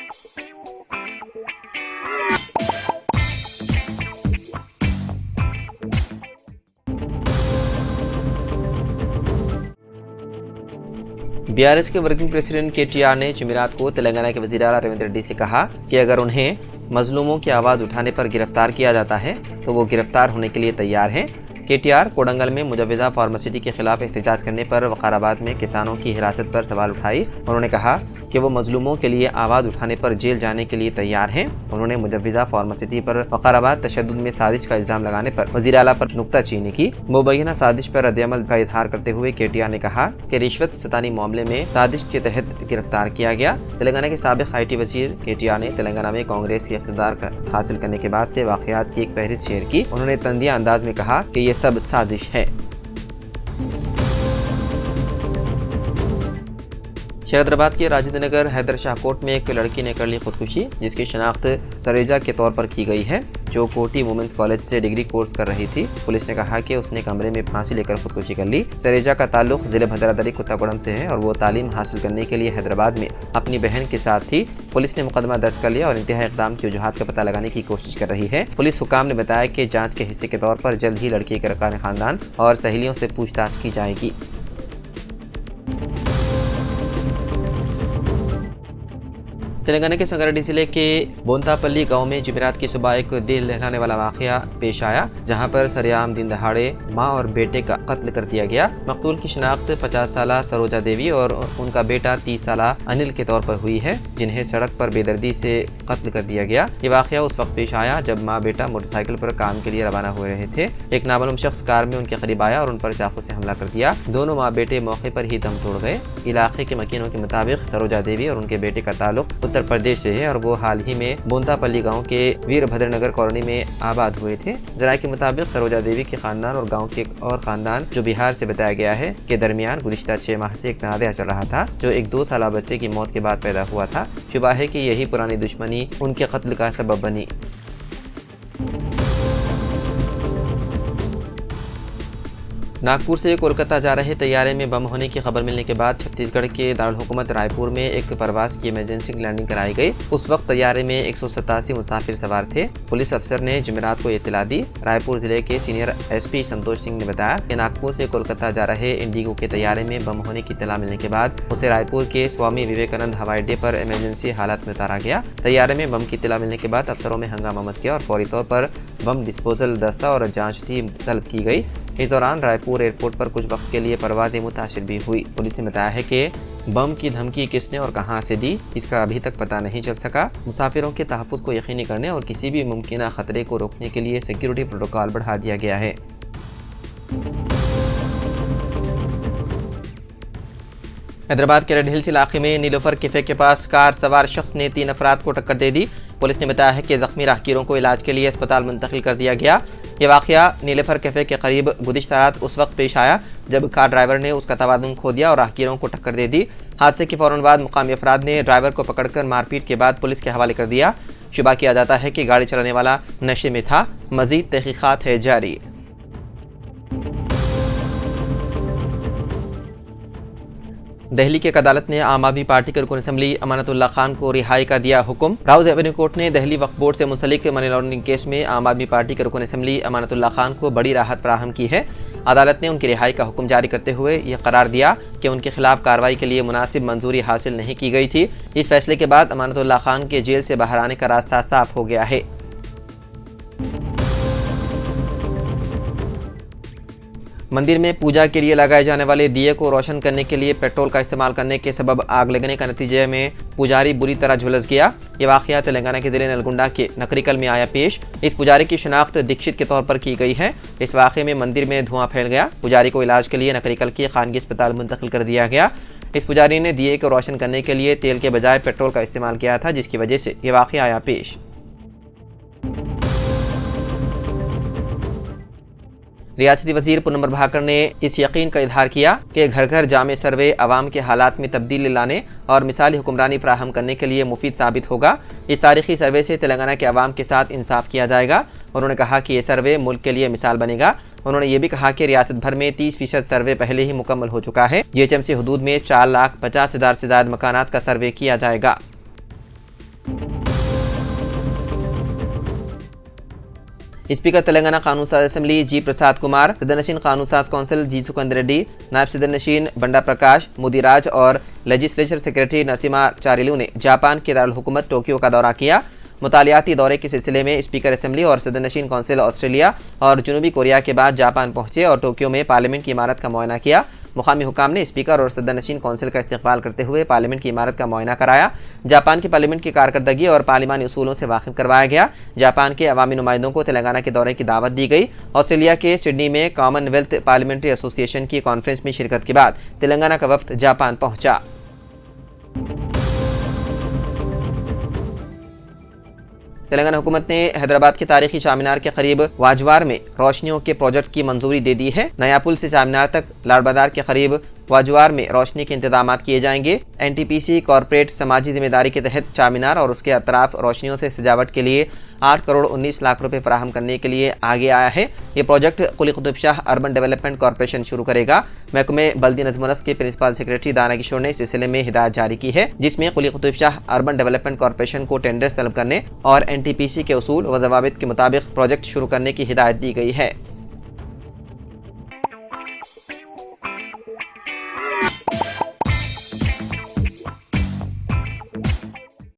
BRS के working president KTR ने जुमेरात को तेलंगाना के वज़ीर आला रेवंत रेड्डी से कहा कि अगर उन्हें मजलूमों की आवाज़ उठाने पर गिरफ्तार किया जाता है तो वो गिरफ्तार होने के लिए तैयार हैं। केटीआर कोडंगल में मुजव्वज़ा फार्मासिटी के खिलाफ एहतजाज करने पर वकाराबाद में किसानों की हिरासत पर सवाल उठाई। उन्होंने कहा कि वो मजलूमों के लिए आवाज़ उठाने पर जेल जाने के लिए तैयार हैं। उन्होंने मुजव्वज़ा फार्मासिटी पर वकाराबाद तशद्दुद में साजिश का इल्ज़ाम लगाने पर वज़ीर आला पर नुक्ताचीनी की। मुबैना साजिश पर रद्द-ए-अमल का इज़हार करते हुए केटीआर ने कहा कि रिश्वत सतानी मामले में साजिश के तहत गिरफ्तार किया गया। तेलंगाना के साबिक़ IT वज़ीर केटीआर ने तेलंगाना में कांग्रेस के इक़्तिदार हासिल करने के बाद से वाक़यात की एक फहरिस्त शेयर की। उन्होंने तंदिया अंदाज में कहा कि ये सब साजिश है। शरदराबाद के राजेंद्र नगर हैदर शाह कोर्ट में एक लड़की ने कर ली खुदकुशी, जिसकी शनाख्त सरेजा के तौर पर की गई है, जो कोटी वुमेंस कॉलेज से डिग्री कोर्स कर रही थी। पुलिस ने कहा कि उसने कमरे में फांसी लेकर खुदकुशी कर ली। सरेजा का ताल्लुक जिले भद्रादरी कुत्तागुड़म से है और वो तालीम हासिल करने के लिए हैदराबाद में अपनी बहन के साथ थी। पुलिस ने मुकदमा दर्ज कर लिया और इंतहा इक़दाम की वजूहात का पता लगाने की कोशिश कर रही है। पुलिस हुकाम ने बताया कि जाँच के हिस्से के तौर पर जल्द ही लड़की के रकान खानदान और सहेलियों से पूछताछ की जाएगी। तेलंगाना के संगारेड्डी जिले के बोंतापल्ली गांव में जुमेरात की सुबह एक दिल दहलाने वाला वाक़या पेश आया, जहां पर सरेआम दिन दहाड़े मां और बेटे का कत्ल कर दिया गया। मकतूल की शनाख्त 50 साला सरोजा देवी और उनका बेटा 30 साला अनिल के तौर पर हुई है, जिन्हें सड़क पर बेदर्दी से कत्ल कर दिया गया। ये वाक़या उस वक्त पेश आया जब माँ बेटा मोटरसाइकिल पर काम के लिए रवाना हो रहे थे। एक नामालूम शख्स कार में उनके करीब आया और उन पर चाकू से हमला कर दिया। दोनों माँ बेटे मौके पर ही दम तोड़ गए। इलाके के मकीनों के मुताबिक सरोजा देवी और उनके बेटे का ताल्लुक उत्तर प्रदेश से है और वो हाल ही में बोंतापल्ली गांव के वीरभद्रनगर कॉलोनी में आबाद हुए थे। जराये के मुताबिक सरोजा देवी के खानदान और गांव के एक और खानदान जो बिहार से बताया गया है के दरमियान गुज़िश्ता 6 माह से एक तनाज़ा चल रहा था, जो एक 2 साला बच्चे की मौत के बाद पैदा हुआ था। शुबा है कि यही पुरानी दुश्मनी उनके कत्ल का सबब बनी। नागपुर से कोलकाता जा रहे तैयारे में बम होने की खबर मिलने के बाद छत्तीसगढ़ के दारुल हुकूमत रायपुर में एक परवाज़ की इमरजेंसी लैंडिंग कराई गई। उस वक्त तैयारे में 187 मुसाफिर सवार थे। पुलिस अफसर ने जुमेरात को इत्तला दी। रायपुर जिले के सीनियर SP संतोष सिंह ने बताया कि नागपुर से कोलकाता जा रहे इंडिगो के तैयारे में बम होने की इत्तला मिलने के बाद उसे रायपुर के स्वामी विवेकानंद हवाई अड्डे पर इमरजेंसी हालत में उतारा गया। तैयारे में बम की इत्तला मिलने के बाद अफसरों में हंगामा मच गया और फौरी तौर पर बम डिस्पोजल दस्ता और जाँच टीम तलब की गई। इस दौरान रायपुर एयरपोर्ट पर कुछ वक्त के लिए परवाज़ें मुतासिर भी हुई। पुलिस ने बताया है कि बम की धमकी किसने और कहां से दी, इसका अभी तक पता नहीं चल सका। मुसाफिरों के तहफ़्फ़ुज़ को यकीनी करने और किसी भी मुमकिन खतरे को रोकने के लिए सिक्योरिटी प्रोटोकॉल बढ़ा दिया गया है। हैदराबाद के रेड हिल्स इलाके में नीलोफर कैफे के पास कार सवार शख्स ने 3 अफराद को टक्कर दे दी। पुलिस ने बताया है कि जख्मी राहगीरों को इलाज के लिए अस्पताल मुंतकिल कर दिया गया। ये वाक़या नीलोफर कैफे के करीब गुज़िश्ता रात उस वक्त पेश आया जब कार ड्राइवर ने उसका तवाज़ुन खो दिया और राहगीरों को टक्कर दे दी। हादसे के फ़ौरन बाद मुकामी अफराद ने ड्राइवर को पकड़कर मारपीट के बाद पुलिस के हवाले कर दिया। शुबा किया जाता है कि गाड़ी चलाने वाला नशे में था। मज़ीद तहक़ीक़ात है जारी। दिल्ली की एक अदालत ने आम आदमी पार्टी के रुकन असम्बली अमानतुल्लाह खान को रिहाई का दिया हुक्म। राउज़ एवेन्यू कोर्ट ने दिल्ली वक्फ बोर्ड से मुंसलिक मनी लॉन्ड्रिंग केस में आम आदमी पार्टी के रुकन असम्बली अमानतुल्लाह खान को बड़ी राहत फराहम की है। अदालत ने उनकी रिहाई का हुक्म जारी करते हुए यह करार दिया कि उनके खिलाफ कार्रवाई के लिए मुनासिब मंजूरी हासिल नहीं की गई थी। इस फैसले के बाद अमानतुल्लाह खान के जेल से बाहर आने का रास्ता साफ हो गया है। मंदिर में पूजा के लिए लगाए जाने वाले दिए को रोशन करने के लिए पेट्रोल का इस्तेमाल करने के सबब आग लगने का नतीजे में पुजारी बुरी तरह झुलस गया। ये वाक़या तेलंगाना के ज़िले नलगुंडा के नकरिकल में आया पेश। इस पुजारी की शनाख्त दीक्षित के तौर पर की गई है। इस वाक़े में मंदिर में धुआं फैल गया। पुजारी को इलाज के लिए नकरिकल के खानगी अस्पताल मुंतकिल कर दिया गया। इस पुजारी ने दिए को रोशन करने के लिए तेल के बजाय पेट्रोल का इस्तेमाल किया था, जिसकी वजह से ये वाक़या आया पेश। रियासती वज़ीर पूनम प्रभाकर ने इस यकीन का इजहार किया कि घर घर जामे सर्वे अवाम के हालात में तब्दीली लाने और मिसाली हुक्मरानी फराहम करने के लिए मुफीद साबित होगा। इस तारीखी सर्वे से तेलंगाना के अवाम के साथ इंसाफ किया जाएगा। उन्होंने कहा कि ये सर्वे मुल्क के लिए मिसाल बनेगा। उन्होंने ये भी कहा कि रियासत भर में 30% सर्वे पहले ही मुकम्मल हो चुका है। GHMC हदूद में 4,50,000 से ज़्यादा मकानात का सर्वे किया जाएगा। स्पीकर तेलंगाना कानून साज असेंबली जी प्रसाद कुमार, सदर नशीन कानून साज कौंसिल जी सुखंदर रेड्डी, नायब सदर नशीन बंडा प्रकाश मुदिराज और लेजिस्लेचर सेक्रेटरी नसीमा चारिलू ने जापान के दारुल हुकूमत टोक्यो का दौरा किया। मुतालियाती दौरे के सिलसिले में स्पीकर असेंबली और सदर नशीन कौंसिल ऑस्ट्रेलिया और जनूबी कोरिया के बाद जापान पहुंचे और टोक्यो में पार्लियामेंट की इमारत का मुआयना किया। मुकामी हुकाम ने स्पीकर और सदर नशीन कौंसिल का इस्तकबाल करते हुए पार्लियामेंट की इमारत का मुआयना कराया। जापान की पार्लियामेंट की कारकर्दगी और पार्लिमानी उसूलों से वाकिफ करवाया गया। जापान के अवामी नुमाइंदों को तेलंगाना के दौरे की दावत दी गई। ऑस्ट्रेलिया के सिडनी में कॉमनवेल्थ पार्लियामेंट्री एसोसिएशन की कॉन्फ्रेंस में शिरकत के बाद तेलंगाना का वफ्द जापान पहुंचा। तेलंगाना हुकूमत ने हैदराबाद के तारीखी चामीनार के करीब वाजवार में रोशनियों के प्रोजेक्ट की मंजूरी दे दी है। नया पुल से चामीनार तक लाड बाजार के करीब वाजवार में रोशनी के इंतजाम किए जाएंगे। एनटीपीसी कॉरपोरेट समाजी जिम्मेदारी के तहत चामीनार और उसके अतराफ रोशनियों से सजावट के लिए 8 करोड़ 19 लाख रुपए फराहम करने के लिए आगे आया है। ये project Quli Qutub Shah urban development corporation शुरू करेगा। महकमे बल्दी नज़्म-ओ-नस्क के प्रिंसिपल सेक्रेटरी दाना किशोर ने इस सिलसिले में हिदायत जारी की है, जिसमें Quli Qutub Shah urban development corporation को टेंडर तलब करने और एनटीपीसी के उसूल व ज़वाबित के मुताबिक प्रोजेक्ट शुरू करने की हिदायत दी गई है।